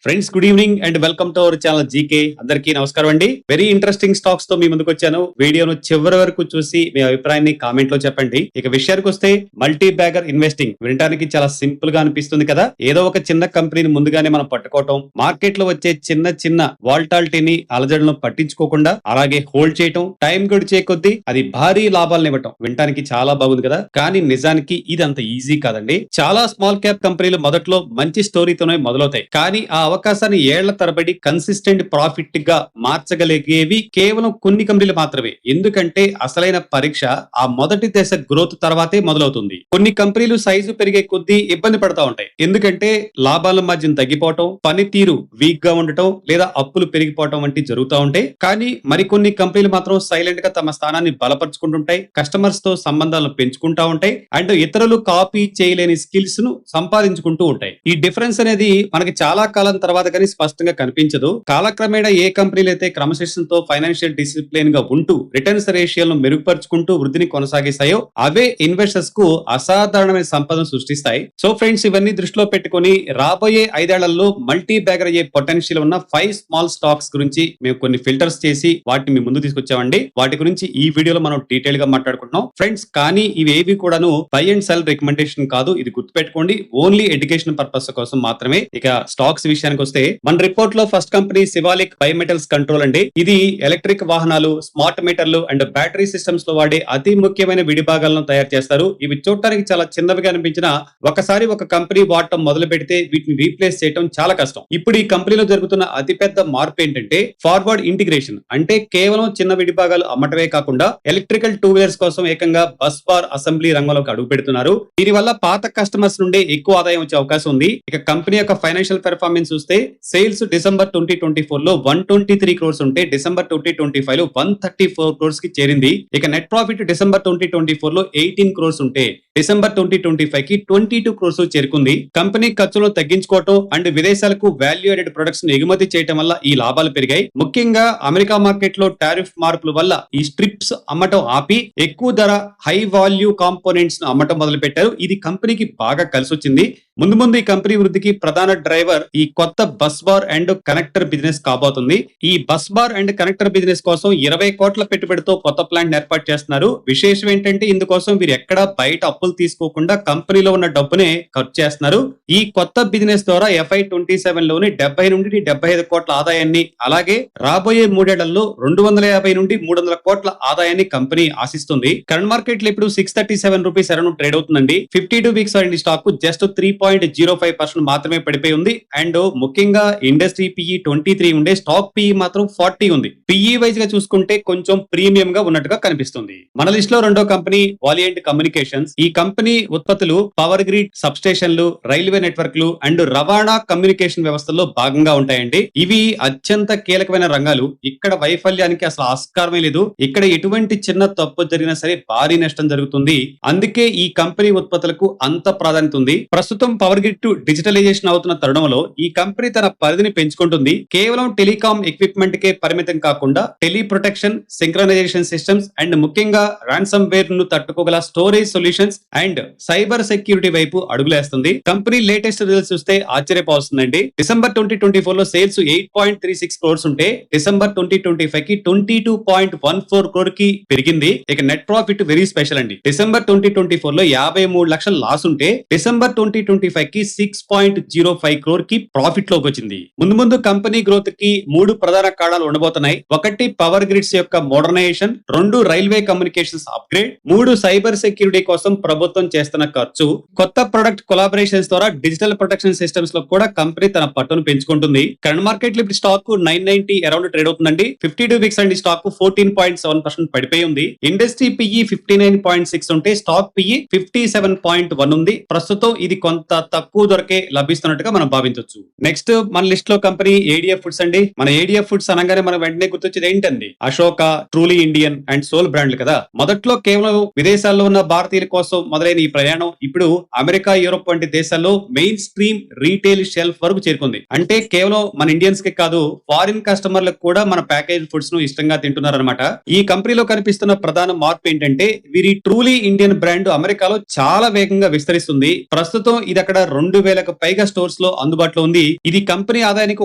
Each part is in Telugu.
Friends, good evening and welcome to our channel GK. అందరికీ నమస్కారం అండి. వెరీ ఇంట్రెస్టింగ్ స్టాక్స్ తో మీ ముందుకు వచ్చాను. వీడియోను చివరి వరకు చూసి మీ అభిప్రాయాన్ని కామెంట్ లో చెప్పండి. ఇక విషయానికి వస్తే మల్టీ బ్యాగర్ ఇన్వెస్టింగ్ వినడానికి చాలా సింపుల్ గా అనిపిస్తుంది కదా. ఏదో ఒక చిన్న కంపెనీని ముందుగానే మనం పట్టుకోవటం, మార్కెట్ లో వచ్చే చిన్న చిన్న వాల్టాలిటీని అలజడులను పట్టించుకోకుండా అలాగే హోల్డ్ చేయటం, టైం గడిచే కొద్దీ అది భారీ లాభాలను ఇవ్వటం వినడానికి చాలా బాగుంది కదా. కానీ నిజానికి ఇది అంత ఈజీ కాదండి. చాలా స్మాల్ క్యాప్ కంపెనీలు మొదట్లో మంచి స్టోరీతోనే మొదలవుతాయి, కానీ ఆ అవకాశాన్ని ఏళ్ల తరబడి కన్సిస్టెంట్ ప్రాఫిట్ గా మార్చగలిగేవి కేవలం కొన్ని కంపెనీలు మాత్రమే. ఎందుకంటే అసలైన పరీక్ష ఆ మొదటి దశ గ్రోత్ తర్వాతే మొదలవుతుంది. కొన్ని కంపెనీలు సైజు పెరిగే కొద్దీ ఇబ్బంది పడతా ఉంటాయి, ఎందుకంటే లాభాల మార్జిన్ తగ్గిపోవటం, పనితీరు వీక్ గా ఉండటం లేదా అప్పులు పెరిగిపోవటం వంటి జరుగుతూ ఉంటాయి. కానీ మరికొన్ని కంపెనీలు మాత్రం సైలెంట్ గా తమ స్థానాన్ని బలపరుచుకుంటుంటాయి, కస్టమర్స్ తో సంబంధాలను పెంచుకుంటా ఉంటాయి అండ్ ఇతరులు కాపీ చేయలేని స్కిల్స్ ను సంపాదించుకుంటూ ఉంటాయి. ఈ డిఫరెన్స్ అనేది మనకి చాలా కాలం తర్వాత కానీ స్పష్టంగా కనిపించదు. కాలక్రమేణా ఏ కంపెనీలు అయితే క్రమశిక్షణతో ఫైనాన్షియల్ డిసిప్లిన్ గా ఉంటూ రిటర్న్స్ రేషియోలను మెరుగుపరుచుకుంటూ వృద్ధిని కొనసాగిస్తాయో అవే ఇన్వెస్టర్స్ కు అసాధారణమైన సంపదను సృష్టిస్తాయి. సో ఫ్రెండ్స్, ఇవన్నీ దృష్టిలో పెట్టుకుని రాబోయే 5 ఏళ్లలో మల్టీ బ్యాగర్ అయ్యే పొటెన్షియల్ ఉన్న 5 స్మాల్ స్టాక్స్ గురించి మేము కొన్ని ఫిల్టర్స్ చేసి వాటిని మీ ముందు తీసుకొచ్చామండి. వాటి గురించి ఈ వీడియోలో మనం డీటెయిల్ గా మాట్లాడుకుంటున్నాం ఫ్రెండ్స్. కానీ ఇవేవి కూడాను బై అండ్ సెల్ రికమెండేషన్ కాదు, ఇది గుర్తుపెట్టుకోండి. ఓన్లీ ఎడ్యుకేషన్ పర్పస్ కోసం మాత్రమే. ఇక స్టాక్స్ విషయానికి వస్తే మన రిపోర్ట్ లో ఫస్ట్ కంపెనీ సివాలిక్ బయోమెటల్స్ కంట్రోల్ అండి. ఇది ఎలక్ట్రిక్ వాహనాలు, స్మార్ట్ మీటర్లు అండ్ బ్యాటరీ సిస్టమ్స్ లో వాడే అతి ముఖ్యమైన విడిభాగాలను తయారు చేస్తారు. ఇవి చూడటానికి చాలా చిన్నవిగా అనిపించినా ఒకసారి ఒక కంపెనీ వాడటం మొదలు పెడితే వీటిని రీప్లేస్ చేయడం చాలా కష్టం. ఇప్పుడు ఈ కంపెనీలో జరుగుతున్న అతిపెద్ద మార్పు ఏంటంటే ఫార్వర్డ్ ఇంటిగ్రేషన్. అంటే కేవలం చిన్న విడిభాగాలు అమ్మటమే కాకుండా ఎలక్ట్రికల్ 2 వీలర్స్ కోసం ఏకంగా బస్ బార్ అసెంబ్లీ రంగంలోకి అడుగు పెడుతున్నారు. దీనివల్ల పాత కస్టమర్స్ నుండి ఎక్కువ ఆదాయం వచ్చే అవకాశం ఉంది. ఇక కంపెనీ యొక్క ఫైనాన్షియల్ పెర్ఫార్మెన్స్ చూస్తే సేల్స్ డిసెంబర్ 2024 లో 123 క్రోర్స్ ఉంటే డిసెంబర్ 2025 లో 134 క్రోర్స్ కి చేరింది. ఇక నెట్ ప్రాఫిట్ డిసెంబర్ 2024 లో 18 క్రోర్స్ ఉంటే డిసెంబర్ 2025 కి 22 క్రోర్స్ చేరుకుంది. కంపెనీ ఖర్చులను తగ్గించుకోవటం అండ్ విదేశాలకు వాల్యూ యాడెడ్ ప్రొడక్ట్స్ ఎగుమతి చేయడం వల్ల ఈ లాభాలు పెరిగాయి. ముఖ్యంగా అమెరికా మార్కెట్ లో టారిఫ్ మార్పుల వల్ల ఈ స్ట్రిప్స్ అమ్మటం ఆపి ఎక్కువ ధర హై వాల్యూ కాంపోనెంట్స్ ను అమ్మటం మొదలు పెట్టారు. ఇది కంపెనీకి బాగా కలిసి వచ్చింది. ముందు ఈ కంపెనీ వృద్ధికి ప్రధాన డ్రైవర్ ఈ కొత్త bus bar and connector business కాబోతుంది. ఈ bus bar and connector business కోసం 20 కోట్ల పెట్టుబడితో కొత్త ప్లాంట్ ఏర్పాటు చేస్తున్నారు. విశేషం ఏంటంటే ఇందుకోసం వీరు ఎక్కడా బయట అప్పులు తీసుకోకుండా కంపెనీలో ఉన్న డబ్బునే ఖర్చు చేస్తున్నారు. ఈ కొత్త బిజినెస్ ద్వారా FY27 లోని 70 నుండి 75 కోట్ల ఆదాయాన్ని, అలాగే రాబోయే 3 ఏళ్లలో 250 నుండి 300 కోట్ల ఆదాయాన్ని కంపెనీ ఆశిస్తుంది. కరెంట్ మార్కెట్ లో ఇప్పుడు 637 రూపీస్ అరౌండ్ ట్రేడ్ అవుతుందండి. 52 వీక్స్ స్టాక్ జస్ట్ 3.05% మాత్రమే పడిపోయి ఉంది. అండ్ ముఖ్యంగా ఇండస్ట్రీ PE 23 ఉండే స్టాక్ PE మాత్రం 40 ఉంది. PE వైజ్ గా చూసుకుంటే కొంచెం ప్రీమియం గా ఉన్నట్టుగా కనిపిస్తుంది. మన లిస్ట్ లో రెండో కంపెనీ వాలియంట్ కమ్యూనికేషన్స్. ఈ కంపెనీ ఉత్పత్తులు పవర్ గ్రిడ్, సబ్ స్టేషన్లు, రైల్వే నెట్వర్క్లు అండ్ రవాణా కమ్యూనికేషన్ వ్యవస్థల్లో భాగంగా ఉంటాయండి. ఇవి అత్యంత కీలకమైన రంగాలు. ఇక్కడ వైఫల్యానికి అసలు ఆస్కారమే లేదు. ఇక్కడ ఎటువంటి చిన్న తప్పు జరిగినా సరే భారీ నష్టం జరుగుతుంది. అందుకే ఈ కంపెనీ ఉత్పత్తులకు అంత ప్రాధాన్యత ఉంది. ప్రస్తుతం పవర్ గ్రిడ్ టు డిజిటలైజేషన్ అవుతున్న తరుణంలో ఈ కంపెనీ తన పరిధిని పెంచుకుంటుంది. కేవలం టెలికాం ఎక్విప్మెంట్ కే పరిమితం కాకుండా teleprotection, synchronization systems and ముఖ్యంగా రాన్సమ్ వేర్ ను తట్టుకోగల storage solutions and cyber security వైపు అడుగులేస్తుంది. కంపెనీ లేటెస్ట్ రిజల్ట్స్ చూస్తే ఆశ్చర్యపోతుందండి. డిసెంబర్ 2024 లో సేల్స్ 8.36 క్రోర్స్ ఉంటే డిసెంబర్ 2025 కి 22.14 క్రోర్ కి పెరిగింది. ఇక నెట్ ప్రాఫిట్ వెరీ స్పెషల్ అండి. డిసెంబర్ 2024 లో 53 లక్షల లాస్ ఉంటే డిసెంబర్ 2025 కి 6.05 క్రోర్ కి ప్రాఫిట్ లోకి వచ్చింది. ముందు కంపెనీ గ్రోత్ కి 3 ప్రధాన కారణాలు ఉండబోతున్నాయి. 1 పవర్ గ్రిడ్స్ యొక్క modernization, 2 railway communications upgrade, 3 cyber security కోసం ప్రభుత్వం చేస్తున్న ఖర్చు, కొత్త ప్రొడక్ట్ కొలాబరేషన్స్ ద్వారా డిజిటల్ ప్రొటెక్షన్ సిస్టమ్స్ లో కూడా కంపెనీ తన పట్టును పెంచుకుంటుంది. కరెంట్ మార్కెట్ లో ఇప్పుడు స్టాక్ 990 అరౌండ్ ట్రేడ్ అవుతుందండి. 52 వీక్స్ అండి స్టాక్ 14.7% పడిపోయి ఉంది. ఇండస్ట్రీ PE 59.6 ఉంటే స్టాక్ PE 57.1 ఉంది. ప్రస్తుతం ఇది కొంత తక్కువ ధరకే లభిస్తున్నట్టుగా మనం భావించవచ్చు. నెక్స్ట్ మన లిస్ట్ లో కంపెనీ ADF ఫుడ్స్ అండి. మన ADF ఫుడ్స్ అనగానే మనం వెంటనే గుర్తొచ్చేది ఏంటండి? Ashoka, truly Indian and soul బ్రాండ్లు కదా. మొదట్లో కేవలం విదేశాల్లో ఉన్న భారతీయుల కోసం మొదలైన ఈ ప్రయాణం ఇప్పుడు అమెరికా, యూరోప్ వంటి దేశాల్లో మెయిన్ స్ట్రీమ్ రీటైల్ షెల్ఫ్ వరకు చేరుకుంది. అంటే కేవలం మన ఇండియన్స్ కి కాదు, ఫారిన్ కస్టమర్లకు కూడా మన ప్యాకేజ్ ఫుడ్స్ ను ఇష్టంగా తింటున్నారన్నమాట. ఈ కంపెనీలో కనిపిస్తున్న ప్రధాన మార్పు ఏంటంటే వీరి ట్రూలీ ఇండియన్ బ్రాండ్ అమెరికాలో చాలా వేగంగా విస్తరిస్తుంది. ప్రస్తుతం ఇది ఇది అక్కడ 2000కు పైగా స్టోర్స్ లో అందుబాటులో ఉంది. ఇది కంపెనీ ఆదాయానికి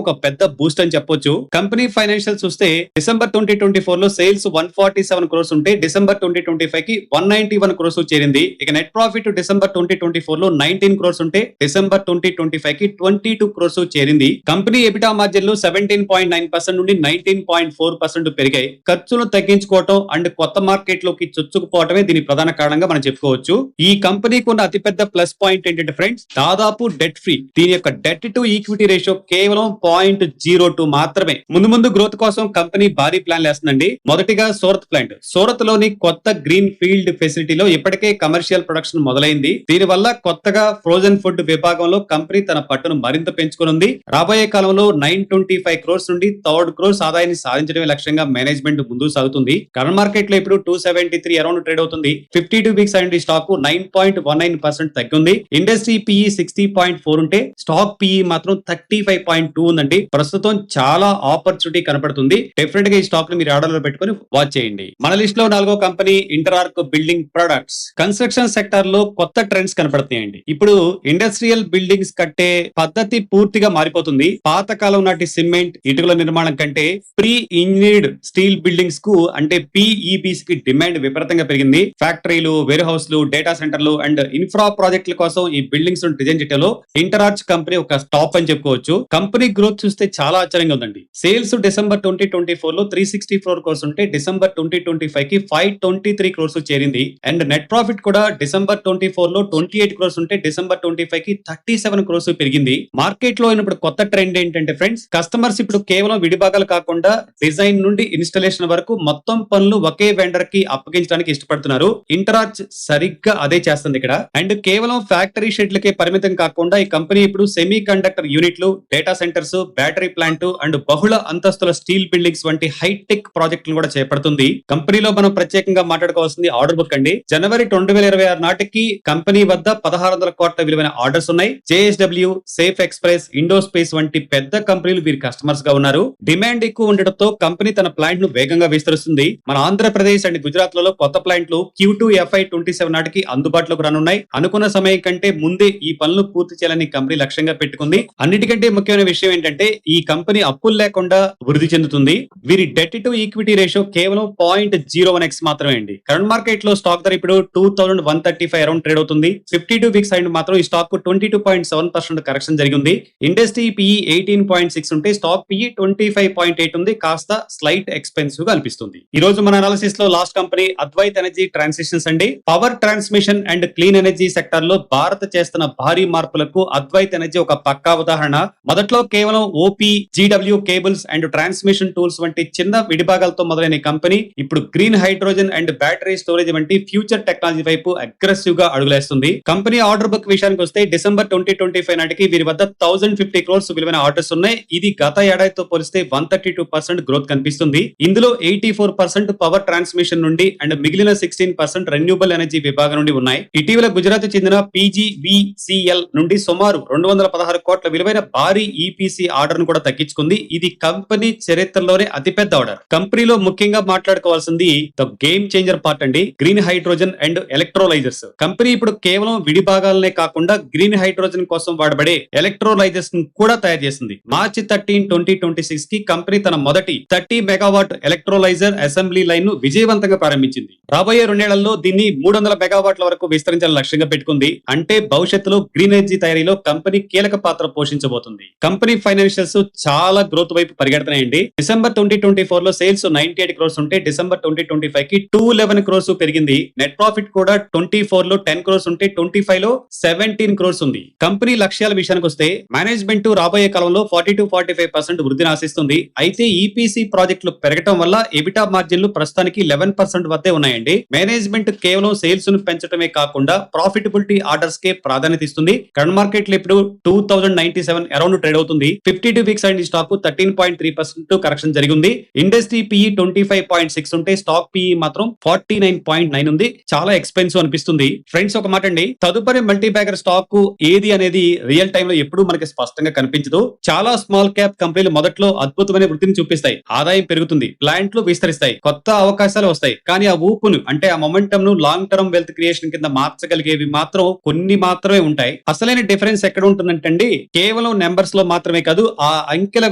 ఒక పెద్ద బూస్ట్ అని చెప్పొచ్చు. కంపెనీ ఫైనాన్షియల్ చూస్తే డిసెంబర్ 2024 లో సేల్స్ 147 క్రోర్స్ ఉంటే డిసెంబర్ 2025 కి 191 క్రోర్స్ చేరింది. ఇక నెట్ ప్రాఫిట్ డిసెంబర్ 2024 లో 19 క్రోర్స్ ఉంటే డిసెంబర్ 2025 కి 22 క్రోర్స్ చేరింది. కంపెనీ ఎబిటా మార్జిన్లు 17.9% నుండి 19.4% పెరిగాయి. ఖర్చులు తగ్గించుకోవటం అండ్ కొత్త మార్కెట్ లోకి చొచ్చుకుపోవటమే దీని ప్రధాన కారణంగా మనం చెప్పుకోవచ్చు. ఈ కంపెనీకి ఉన్న అతిపెద్ద ప్లస్ పాయింట్ ఏంటంటే ఫ్రెండ్స్, దాదాపు డెట్ ఫ్రీ. దీని యొక్క డెట్ టు ఈక్విటీ రేషియో కేవలం 0.02 మాత్రమే. ముందు గ్రోత్ కోసం కంపెనీ భారీ ప్లాన్ వేస్తుందండి. మొదటిగా సూరత్ ప్లాంట్. సూరత్ లోని కొత్త గ్రీన్ ఫీల్డ్ ఫెసిలిటీలో ఇప్పటికే కమర్షియల్ ప్రొడక్షన్ మొదలైంది. దీని వల్ల కొత్తగా ఫ్రోజన్ ఫుడ్ విభాగంలో కంపెనీ తన పట్టును మరింత పెంచుకోనుంది. రాబోయే కాలంలో 925 క్రోర్స్ నుండి 1,000 క్రోర్స్ ఆదాయాన్ని సాధించడమే లక్ష్యంగా మేనేజ్మెంట్ ముందుకు సాగుతుంది. కరెంట్ మార్కెట్ లో ఇప్పుడు 273 అరౌండ్ ట్రేడ్ అవుతుంది. 52 వీక్స్ అండ్ స్టాక్ 9.19% తగ్గింది. ఇండస్ట్రీ పిఈ 60.4 ఉంటే స్టాక్ పిఈ మాత్రం 35.2 ఉందండి. ప్రస్తుతం చాలా ఆపర్చునిటీ కనపడుతుంది. డెఫినెట్ గా ఈ స్టాక్ ని మీరు ఆర్డర్ లో పెట్టుకుని వాచ్ చేయండి. మన లిస్ట్ లో 4వ company Interarch Building Products. Construction sector లో కొత్త ట్రెండ్స్ కనపడుతున్నాయండి. ఇప్పుడు ఇండస్ట్రియల్ బిల్డింగ్స్ కట్టే పద్ధతి పూర్తిగా మారిపోతుంది. పాతకాలం నాటి సిమెంట్ ఇటుకల నిర్మాణం కంటే ప్రీ ఇంజనీర్డ్ స్టీల్ బిల్డింగ్స్ కు అంటే పిఈబిస్ కి డిమాండ్ విపరీతంగా పెరిగింది. ఫ్యాక్టరీలు, వేర్ హౌస్లు, డేటా సెంటర్లు అండ్ ఇన్ఫ్రా ప్రాజెక్టుల కోసం ఈ బిల్డింగ్స్ డిజైన్ చేయడంలో ఇంటరార్చ్ కంపెనీ ఒక టాప్ అని చెప్పుకోవచ్చు. కంపెనీ గ్రోత్ చూస్తే చాలా ఆశ్చర్యంగా ఉందండి. సేల్స్ డిసెంబర్ 2024 లో 364 క్రోర్స్ ఉంటే డిసెంబర్ 2025 కి 523 క్రోర్స్ చేరింది. అండ్ నెట్ ప్రాఫిట్ కూడా డిసెంబర్ 24 లో 28 క్రోర్స్ ఉంటే డిసెంబర్ 25 కి 37 క్రోర్స్ పెరిగింది. మార్కెట్ లో ఇప్పుడు కొత్త ట్రెండ్ ఏంటంటే ఫ్రెండ్స్, కస్టమర్స్ ఇప్పుడు కేవలం విడిభాగాలు కాకుండా డిజైన్ నుండి ఇన్స్టాలేషన్ వరకు మొత్తం పనులు ఒకే వెండర్ కి అప్పగించడానికి ఇష్టపడుతున్నారు. ఇంటరార్చ్ సరిగ్గా అదే చేస్తుంది ఇక్కడ. అండ్ కేవలం ఫ్యాక్టరీ షెడ్లకే పరిమితం కాకుండా ఈ కంపెనీ ఇప్పుడు సెమీ కండక్టర్ యూనిట్లు, data centres, battery plant and బహుళ అంతస్తుల స్టీల్ బిల్డింగ్స్ వంటి హైటెక్ ప్రాజెక్టులు కూడా చేపడుతుంది. కంపెనీలో మనం ప్రత్యేకంగా మాట్లాడుకోవాల్సింది ఆర్డర్ బుక్ అండి. జనవరి 2026 నాటికి కంపెనీ వద్ద 1600 కోట్ల విలువైన ఆర్డర్స్ ఉన్నాయి. జేఎస్డబ్ల్యూ, సేఫ్ ఎక్స్ప్రెస్, ఇండోస్పేస్ వంటి పెద్ద కంపెనీలు వీరి కస్టమర్స్ గా ఉన్నారు. డిమాండ్ ఎక్కువ ఉండడంతో కంపెనీ తన ప్లాంట్ ను వేగంగా విస్తరిస్తుంది. మన ఆంధ్రప్రదేశ్ అండ్ గుజరాత్ లలో కొత్త ప్లాంట్లు Q2 FY27 నాటికి అందుబాటులోకి రానున్నాయి. అనుకున్న సమయం కంటే ముందే ఈ పనులు పూర్తి చేయాలని కంపెనీ లక్ష్యంగా పెట్టుకుంది. అన్నిటికంటే ముఖ్యమైన విషయం ఏంటంటే ఈ కంపెనీ అప్పులు లేకుండా వృద్ధి చెందుతుంది. వీరి డెట్ టు ఈక్విటీ రేషియో కేవలం 0.01x మాత్రమే అండి. కరెంట్ మార్కెట్ లో స్టాక్ ధర ఇప్పుడు 2135 అరౌండ్ ట్రేడ్ అవుతుంది. 52 వీక్స్ అండ్ మాత్రం ఈ స్టాక్ 22.7% కరెక్షన్ జరిగింది. ఇండస్ట్రీ పిఈ 18.6 ఉంటే స్టాక్ పిఈ 25.8 ఉంది. కాస్త స్లైట్ ఎక్స్పెన్సివ్ గా అనిపిస్తుంది. ఈ రోజు మన అనాలిసిస్ లో last company Advait Energy Transitions అండి. Power transmission and clean energy sector లో భారత్ చేస్తున్న భారీ మార్పులకు అద్వైత్ ఎనర్జీ ఒక పక్కా ఉదాహరణ. మొదట్లో కేవలం OP, GW cables and transmission tools వంటి చిన్న విడిభాగాలతో మొదలైన కంపెనీ ఇప్పుడు green hydrogen and battery storage వంటి ఫ్యూచర్ టెక్నాలజీ వైపు అగ్రెసివ్ గా అడుగులేస్తుంది. కంపెనీ ఆర్డర్ బుక్ విషయానికి వస్తే డిసెంబర్ 2025 నాటికి వీరి వద్ద 1050 క్రోర్స్ విలువైన ఆర్డర్స్ ఉన్నాయి. ఇది గత ఏడాదితో పోలిస్తే 132% గ్రోత్ కనిపిస్తుంది. ఇందులో 84% పవర్ ట్రాన్స్మిషన్ నుండి అండ్ మిగిలిన 16% రెన్యూబుల్ ఎనర్జీ విభాగం నుండి ఉన్నాయి. ఇటీవల గుజరాత్ చెందిన పీజీవీసీఎల్ నుండి సుమారు 216 కోట్ల విలువైన భారీ ఈపీసీ ఆర్డర్ ను కూడా దక్కించుకుంది. ఇది కంపెనీ చరిత్రలోనే అతిపెద్ద ఆర్డర్. కంపెనీలో ముఖ్యంగా మాట్లాడుకోవాల్సింది ద గేమ్ చేంజర్ పార్ట్ అండి, green hydrogen and electrolysers. Company ఇప్పుడు కేవలం విడిభాగాలనే కాకుండా గ్రీన్ హైడ్రోజన్ కోసం వాడబడే ఎలక్ట్రోలైజర్స్ ను కూడా తయారు చేసింది. మార్చి 13, 2026 కి కంపెనీ తన మొదటి 30 మెగావాట్ ఎలక్ట్రోలైజర్ అసెంబ్లీ లైన్ ను విజయవంతంగా ప్రారంభించింది. రాబోయే 2 ఏళ్లలో దీన్ని 300 మెగావాట్ల వరకు విస్తరించాలని లక్ష్యంగా పెట్టుకుంది. అంటే భవిష్యత్తులో గ్రీన్ ఎనర్జీ తయారీలో కంపెనీ కీలక పాత్ర పోషించబోతుంది. కంపెనీ ఫైనాన్షియల్స్ చాలా గ్రోత్ వైపు పరిగెడుతున్నాయండి. డిసెంబర్ 2024 లో సేల్స్ 98 క్రోర్స్ ఉంటే డిసెంబర్ 2025 కి 211 క్రోర్స్ పెరిగింది. నెట్ ప్రాఫిట్ కూడా 24 లో 10 క్రోర్స్ ఉంటే 25 లో 17 క్రోర్స్ ఉంది. కంపెనీ లక్ష్యాల విషయానికి వస్తే మేనేజ్మెంట్ రాబోయే కాలంలో 40-45% వృద్ధిని ఆశిస్తుంది. అయితే ఈపీసీ ప్రాజెక్టులు పెరగడం వల్ల ఎబిటా మార్జిన్లు ప్రస్తుతానికి 11% వద్దే ఉన్నాయండి. మేనేజ్మెంట్ కేవలం సేల్స్ ను పెంచడమే కాకుండా ప్రాఫిటబిలిటీ ఆర్డర్స్ కే ప్రాధాన్యత ఇస్తుంది. కరెంట్ మార్కెట్ లో ఇప్పుడు 2097 అరౌండ్ ట్రేడ్ అవుతుంది. 52 వీక్స్ అండ్ స్టాక్ 13.3% కరెక్షన్ జరిగింది. ఇండస్ట్రీ పిఈ 25.6 ఉంటే స్టాక్ పిఈ మాత్రం 49.9 ఉంది. చాలా ఎక్స్పెన్సివ్ అనిపిస్తుంది. ఫ్రెండ్స్ ఒక మాట అండి, తదుపరి మల్టీ బ్యాగర్ స్టాక్ ఏది అనేది రియల్ టైమ్ లో ఎప్పుడు మనకి స్పష్టంగా కనిపించదు. చాలా స్మాల్ క్యాప్ కంపెనీలు మొదట్లో అద్భుతమైన వృద్ధిని చూపిస్తాయి, ఆదాయం పెరుగుతుంది, ప్లాంట్లు విస్తరిస్తాయి, కొత్త అవకాశాలు వస్తాయి. కానీ ఆ ఊపును అంటే ఆ మొమెంటం ను లాంగ్ టర్మ్ వెల్త్ క్రియేషన్ కింద మార్చగలిగేవి మాత్రం కొన్ని మాత్రమే ఉంటాయి. అసలైన డిఫరెన్స్ ఎక్కడ ఉంటుందంటే కేవలం నెంబర్స్ లో మాత్రమే కాదు, ఆ అంకెల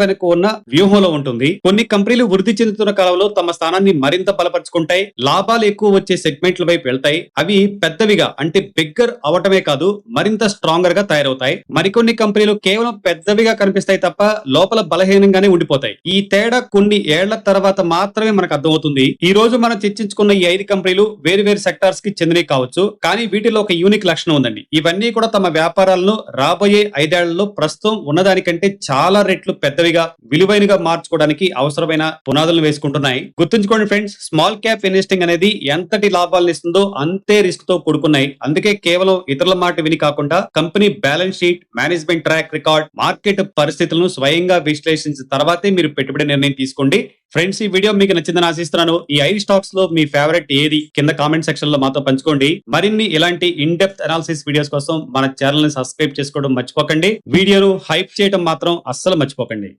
వెనుక ఉన్న వ్యూహంలో ఉంటుంది. కొన్ని కంపెనీలు వృద్ధి చెందుతున్న కాలంలో తమ స్థానాన్ని మరింత బలపరుచుకుంటాయి, లాభాలు ఎక్కువ వచ్చే సెగ్మెంట్ల వైపు వెళ్తాయి. అవి పెద్దవిగా అంటే బిగ్గర్ అవటమే కాదు, మరింత స్ట్రాంగర్ గా తయారవుతాయి. మరికొన్ని కంపెనీలు కేవలం పెద్దవిగా కనిపిస్తాయి తప్ప లోపల బలహీనంగానే ఉండిపోతాయి. ఈ తేడా కొన్ని ఏళ్ల తర్వాత మాత్రమే మనకు అర్థమవుతుంది. ఈ రోజు మనం చర్చించుకున్న ఈ 5 కంపెనీలు వేరు వేరు సెక్టార్స్ కి చెందినవి కావచ్చు, కానీ వీటిలో ఒక యూనిక్ లక్షణం ఉందండి. ఇవన్నీ కూడా తమ వ్యాపారాలను రాబోయే 5 ఏళ్లలో ప్రస్తుతం ఉన్నదానికంటే చాలా రెట్లు పెద్దవిగా, విలువైనగా మార్చుకోవడానికి అవసరమైన పునాదులను వేసుకుంటున్నాయి. గుర్తుంచుకోండి ఫ్రెండ్స్, స్మాల్ క్యాప్ ఇన్వెస్టింగ్ అనేది ఎంతటి లాభాలను ఇస్తుందో అంతే రిస్క్ తో కూడుకున్నాయి. అందుకే కేవలం ఇతరుల మాట విని కాకుండా company balance sheet, management track record, market పరిస్థితులను స్వయంగా విశ్లేషించిన తర్వాతే మీరు పెట్టుబడి నిర్ణయం తీసుకోండి. ఫ్రెండ్స్, ఈ వీడియో మీకు నచ్చిందని ఆశిస్తున్నాను. ఈ 5 స్టాక్స్ లో మీ ఫేవరెట్ ఏది కింద కామెంట్ సెక్షన్ లో మాతో పంచుకోండి. మరిన్ని ఇలాంటి ఇన్ డెప్త్ అనాలిసిస్ వీడియోస్ కోసం మన ఛానల్ ని సబ్స్క్రైబ్ చేసుకోవడం మర్చిపోకండి. వీడియోను హైప్ చేయడం మాత్రం అస్సలు మర్చిపోకండి.